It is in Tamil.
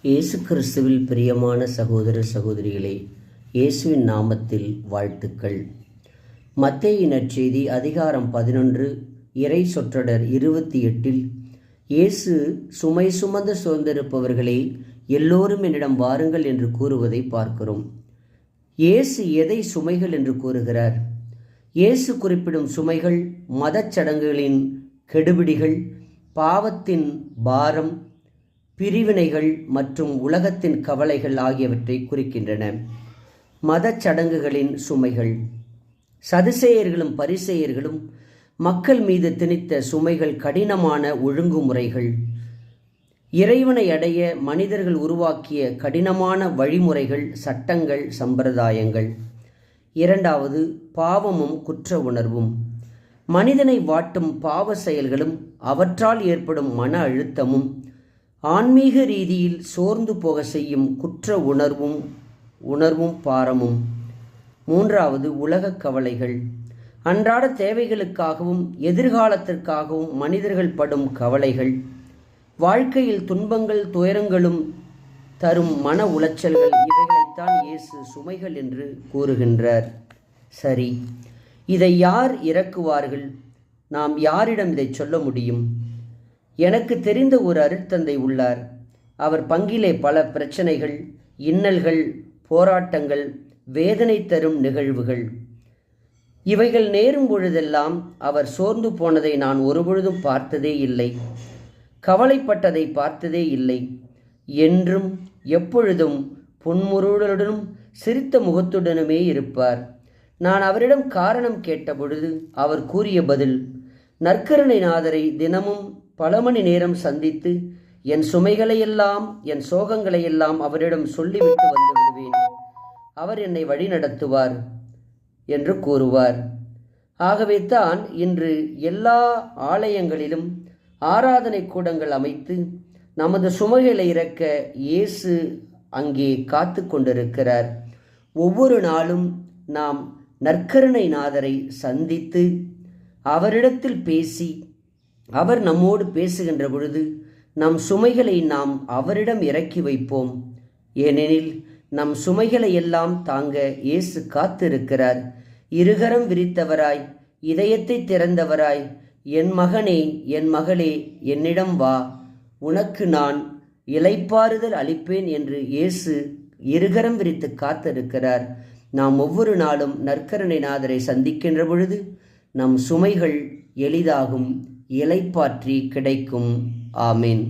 இயேசு கிறிஸ்துவில் பிரியமான சகோதர சகோதரிகளே, இயேசுவின் நாமத்தில் வாழ்த்துக்கள். மத்தேயு நற்செய்தி அதிகாரம் 11 இறை சொற்றொடர் 28 இயேசு சுமை சுமந்து சோர்ந்திருப்பவர்களே, எல்லோரும் என்னிடம் வாருங்கள் என்று கூறுவதை பார்க்கிறோம். இயேசு எதை சுமைகள் என்று கூறுகிறார்? இயேசு குறிப்பிடும் சுமைகள் மதச்சடங்குகளின் கெடுபிடிகள், பாவத்தின் பாரம், பிரிவினைகள் மற்றும் உலகத்தின் கவலைகள் ஆகியவற்றை குறிக்கின்றன. மதச்சடங்குகளின் சுமைகள். சதுசேயர்களும் பரிசேயர்களும் மக்கள் மீது திணித்த சுமைகள் கடினமான ஒழுங்குமுறைகள். இறைவனை அடைய மனிதர்கள் உருவாக்கிய கடினமான வழிமுறைகள், சட்டங்கள், சம்பிரதாயங்கள். இரண்டாவது, பாவமும் குற்ற உணர்வும். மனிதனை வாட்டும் பாவ செயல்களும் அவற்றால் ஏற்படும் மன அழுத்தமும் ஆன்மீக ரீதியில் சோர்ந்து போக செய்யும் குற்ற உணர்வும் பாரமும். மூன்றாவது, உலக கவலைகள். அன்றாட தேவைகளுக்காகவும் எதிர்காலத்திற்காகவும் மனிதர்கள் படும் கவலைகள். வாழ்க்கையில் துன்பங்கள் துயரங்களும் தரும் மன உளைச்சல்கள். இவைகளைத்தான் இயேசு சுமைகள் என்று கூறுகின்றார். சரி, இதை யார் இறக்குவார்கள்? நாம் யாரிடம் இதை சொல்ல முடியும்? எனக்கு தெரிந்த ஒரு அருட்தந்தை உள்ளார். அவர் பங்கிலே பல பிரச்சனைகள், இன்னல்கள், போராட்டங்கள், வேதனை தரும் நிகழ்வுகள். இவைகள் நேரும் பொழுதெல்லாம் அவர் சோர்ந்து போனதை நான் ஒருபொழுதும் பார்த்ததே இல்லை, கவலைப்பட்டதை பார்த்ததே இல்லை. என்றும் எப்பொழுதும் புன்முறுவலுடனும் சிரித்த முகத்துடனுமே இருப்பார். நான் அவரிடம் காரணம் கேட்டபொழுது அவர் கூறிய பதில், நற்கருணை நாதரை தினமும் பல மணி நேரம் சந்தித்து என் சுமைகளையெல்லாம், என் சோகங்களையெல்லாம் அவரிடம் சொல்லிவிட்டு வந்து விடுவேன். அவர் என்னை வழி நடத்துவார் என்று கூறுவார். ஆகவே தான் இன்று எல்லா ஆலயங்களிலும் ஆராதனை கூடங்கள் அமைத்து நமது சுமைகளை இறக்க இயேசு அங்கே காத்து கொண்டிருக்கிறார். ஒவ்வொரு நாளும் நாம் நற்கருணை நாதரை சந்தித்து அவரிடத்தில் பேசி, அவர் நம்மோடு பேசுகின்ற பொழுது நம் சுமைகளை நாம் அவரிடம் இறக்கி வைப்போம். ஏனெனில் நம் சுமைகளை எல்லாம் தாங்க இயேசு காத்திருக்கிறார். இருகரம் விரித்தவராய், இதயத்தை திறந்தவராய், என் மகனே, என் மகளே, என்னிடம் வா, உனக்கு நான் இளைப்பாறுதல் அளிப்பேன் என்று இயேசு இருகரம் விரித்து காத்திருக்கிறார். நாம் ஒவ்வொரு நாளும் நற்கருணை நாதரை சந்திக்கின்ற பொழுது நம் சுமைகள் எளிதாகும், இளைப்பாற்றி கிடைக்கும். ஆமேன்.